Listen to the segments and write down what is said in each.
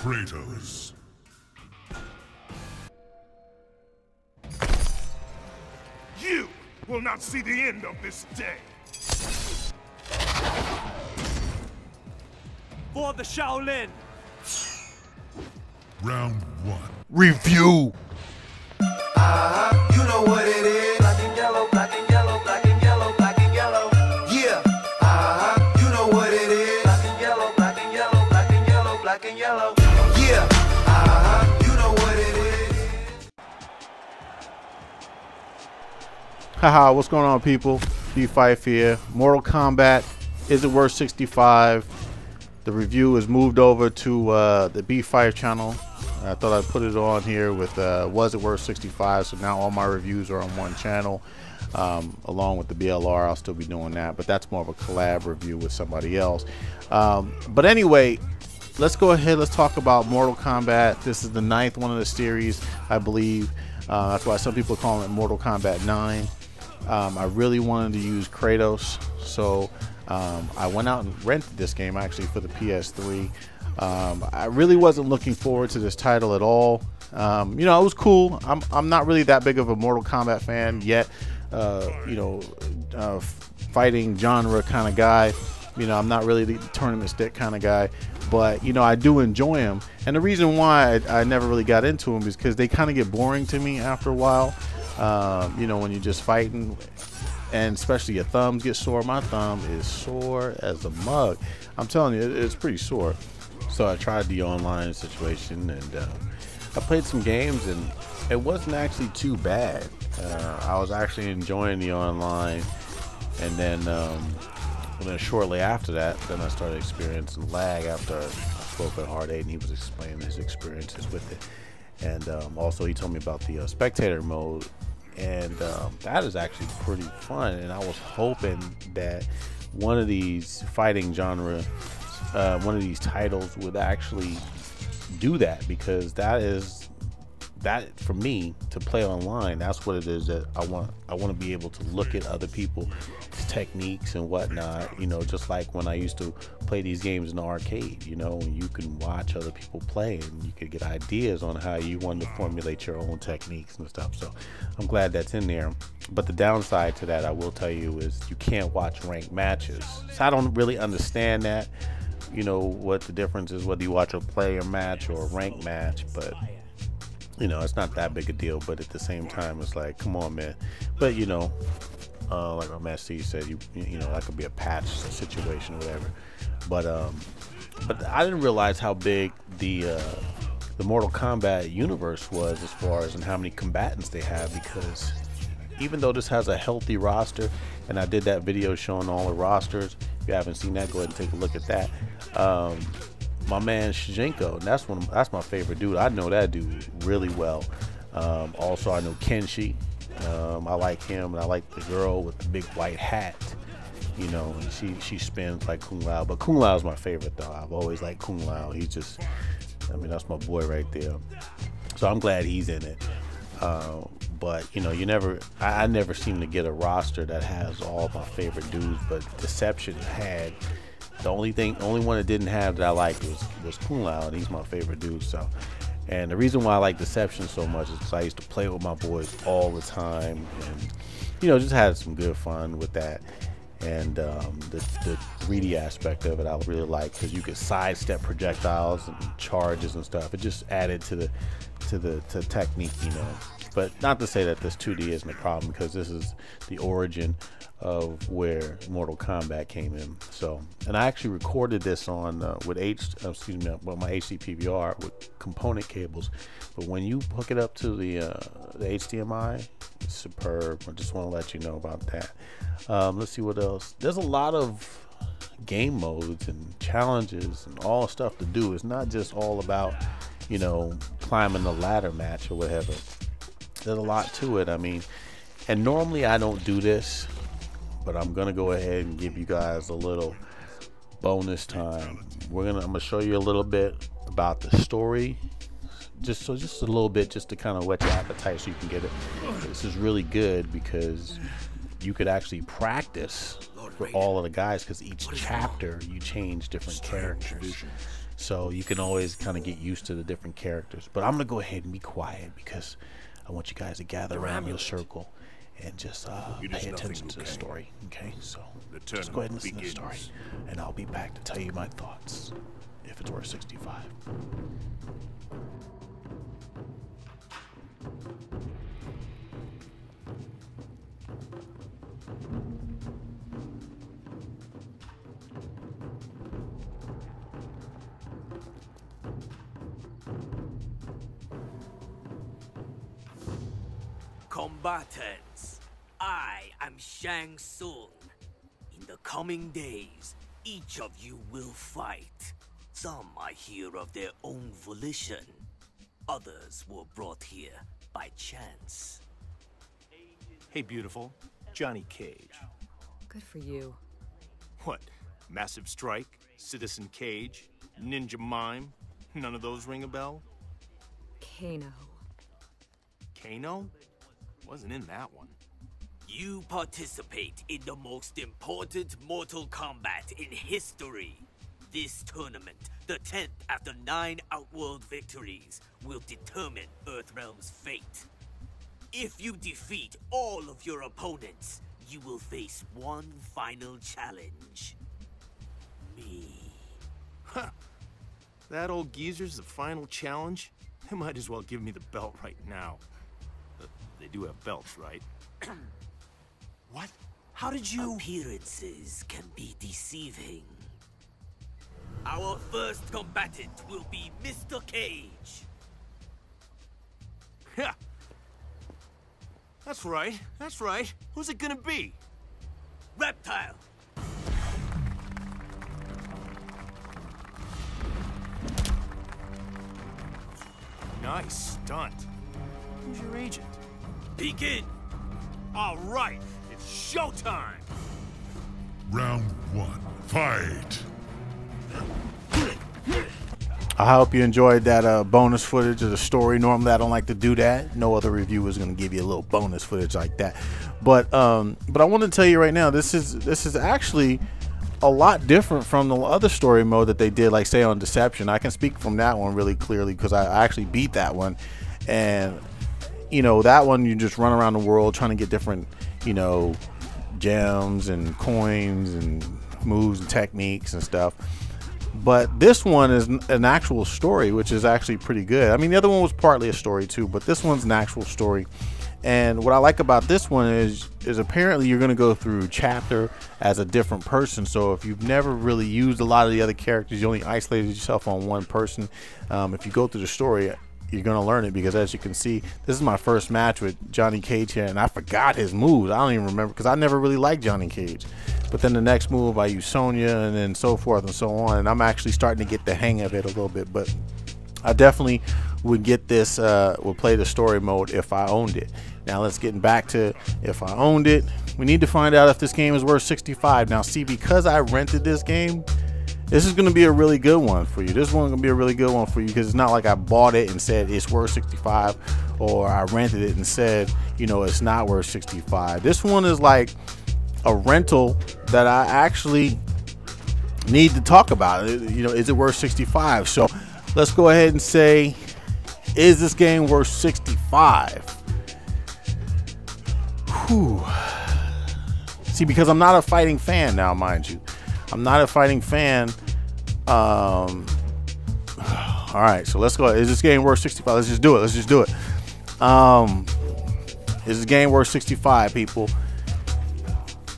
Kratos. You will not see the end of this day. For the Shaolin. Round 1. Review. You know what it is. Black and yellow, black and yellow, black and yellow, black and yellow. Yeah. You know what it is. Black and yellow, black and yellow, black and yellow, black and yellow. Yeah. You know what it is. Haha, what's going on, people? B5 here. Mortal Kombat. Is it worth 65? The review is moved over to the B5 channel. I thought I'd put it on here with was it worth 65? So now all my reviews are on one channel, along with the BLR. I'll still be doing that, but that's more of a collab review with somebody else. But anyway, let's go ahead. Let's talk about Mortal Kombat. This is the 9th one of the series, I believe. That's why some people call it Mortal Kombat 9. I really wanted to use Kratos, so I went out and rented this game actually for the PS3. I really wasn't looking forward to this title at all. You know, it was cool. I'm not really that big of a Mortal Kombat fan yet. You know, fighting genre kind of guy. You know, I'm not really the tournament stick kind of guy, but you know, I do enjoy them. And the reason why I never really got into them is because they kind of get boring to me after a while. You know, when you're just fighting, and especially your thumbs get sore. My thumb is sore as a mug. I'm telling you, it's pretty sore. So I tried the online situation, and I played some games, and it wasn't actually too bad. I was actually enjoying the online, and then shortly after that, then I started experiencing lag after I spoke with Hard 8, and he was explaining his experiences with it. And also he told me about the spectator mode, and that is actually pretty fun. And I was hoping that one of these fighting genre, one of these titles would actually do that, because that for me to play online, that's what it is that I want to be able to look at other people's techniques and whatnot, you know, just like when I used to play these games in the arcade, you know, you can watch other people play and you could get ideas on how you want to formulate your own techniques and stuff. So I'm glad that's in there. But the downside to that, I will tell you, is you can't watch ranked matches. So I don't really understand that, you know, what the difference is whether you watch a player match or a ranked match, but you know, it's not that big a deal. But at the same time, it's like, come on, man. But you know, like my man Steve said, you know, that could be a patch situation or whatever. But I didn't realize how big the Mortal Kombat universe was, as far as and how many combatants they have, because even though this has a healthy roster, and I did that video showing all the rosters. If you haven't seen that, go ahead and take a look at that. My man Shigenko, and that's my favorite dude. I know that dude really well. Also, I know Kenshi. I like him, and I like the girl with the big white hat. You know, and she spins like Kung Lao, but Kung Lao is my favorite though. I've always liked Kung Lao. He's just, I mean, that's my boy right there. So I'm glad he's in it. But you know, I never seem to get a roster that has all my favorite dudes. But Deception had. The only one it didn't have that I liked was Kung Lao, and he's my favorite dude. So, and the reason why I like Deception so much is because I used to play with my boys all the time, and you know, just had some good fun with that. And the 3D aspect of it I really like, because you could sidestep projectiles and charges and stuff. It just added to the technique, you know. But not to say that this 2D isn't a problem, because this is the origin of where Mortal Kombat came in. So, and I actually recorded this on with my HD PVR with component cables. But when you hook it up to the HDMI, it's superb. I just want to let you know about that. Let's see what else. There's a lot of game modes and challenges and all stuff to do. It's not just all about, you know, climbing the ladder match or whatever. There's a lot to it. I mean, and normally I don't do this, but I'm gonna go ahead and give you guys a little bonus time. I'm gonna show you a little bit about the story, just a little bit, just to kind of whet your appetite so you can get it. This is really good because you could actually practice for all of the guys, because each chapter you change different characters. so you can always kind of get used to the different characters. But I'm gonna go ahead and be quiet because I want you guys to gather around your circle and just pay attention to the story. Okay, so just go ahead and listen to the story, and I'll be back to tell you my thoughts if it's worth 65. Combatants, I am Shang Tsung. In the coming days, each of you will fight. Some are here of their own volition. Others were brought here by chance. Hey, beautiful. Johnny Cage. Good for you. What? Massive Strike? Citizen Cage? Ninja Mime? None of those ring a bell? Kano. Kano? Wasn't in that one. You participate in the most important Mortal Kombat in history. This tournament, the 10th after 9 Outworld victories, will determine Earthrealm's fate. If you defeat all of your opponents, you will face one final challenge. Me. Huh. That old geezer's the final challenge? They might as well give me the belt right now. They do have belts, right? What? How did you... Appearances can be deceiving. Our first combatant will be Mr. Cage. Yeah. That's right. That's right. Who's it gonna be? Reptile. Nice stunt. Who's your agent? Begin. All right. It's showtime. Round 1. Fight! I hope you enjoyed that bonus footage of the story. Normally I don't like to do that. No other reviewer is going to give you a little bonus footage like that. But I want to tell you right now, this is actually a lot different from the other story mode that they did, like say on Deception. I can speak from that one really clearly because I actually beat that one. And you know, that one you just run around the world trying to get different, you know, gems and coins and moves and techniques and stuff. But this one is an actual story, which is actually pretty good. I mean, the other one was partly a story too, but this one's an actual story. And what I like about this one is apparently you're going to go through chapter as a different person. So if you've never really used a lot of the other characters, you only isolated yourself on one person. If you go through the story, you're going to learn it, because as you can see, this is my first match with Johnny Cage here, and I forgot his moves. I don't even remember, because I never really liked Johnny Cage. But then the next move I use Sonya, and then so forth and so on, and I'm actually starting to get the hang of it a little bit. But I definitely would get this, would play the story mode if I owned it. Now let's get back to if I owned it. We need to find out if this game is worth 65. Now see, because I rented this game, this is going to be a really good one for you. This one's going to be a really good one for you, because it's not like I bought it and said it's worth 65, or I rented it and said, you know, it's not worth 65. This one is like a rental that I actually need to talk about. You know, is it worth 65? So let's go ahead and say, is this game worth 65? Whew. See, because I'm not a fighting fan now, mind you. I'm not a fighting fan. All right, so let's go. Is this game worth 65? Let's just do it. Let's just do it. Is this game worth 65, people?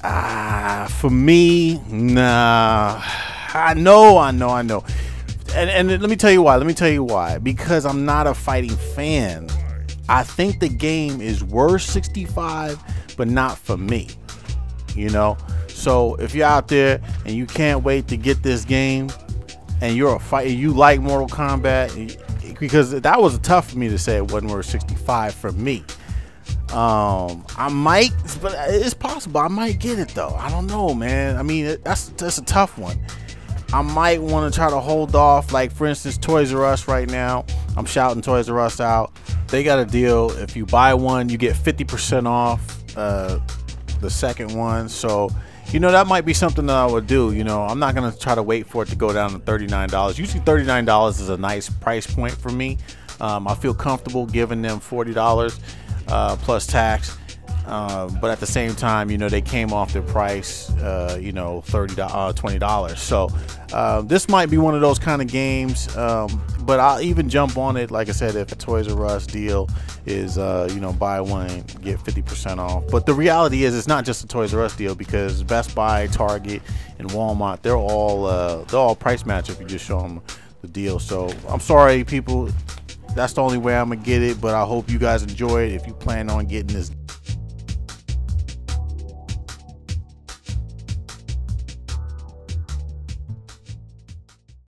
For me, nah. I know. And let me tell you why. Let me tell you why. Because I'm not a fighting fan. I think the game is worth 65, but not for me. You know? So if you're out there and you can't wait to get this game, and you're a fighter, you like Mortal Kombat, because that was tough for me to say it wasn't worth 65 for me. I might, but it's possible I might get it though. I don't know, man. I mean, that's a tough one. I might want to try to hold off. Like for instance, Toys R Us right now. I'm shouting Toys R Us out. They got a deal. If you buy one, you get 50% off the second one. So you know, that might be something that I would do. You know, I'm not gonna try to wait for it to go down to $39. Usually $39 is a nice price point for me. I feel comfortable giving them $40 plus tax. But at the same time, you know, they came off their price, you know, $20. So this might be one of those kind of games, but I'll even jump on it. Like I said, if a Toys R Us deal is, you know, buy one get 50% off. But the reality is, it's not just a Toys R Us deal, because Best Buy, Target, and Walmart, they're all price match if you just show them the deal. So I'm sorry, people. That's the only way I'm gonna get it. But I hope you guys enjoy it. If you plan on getting this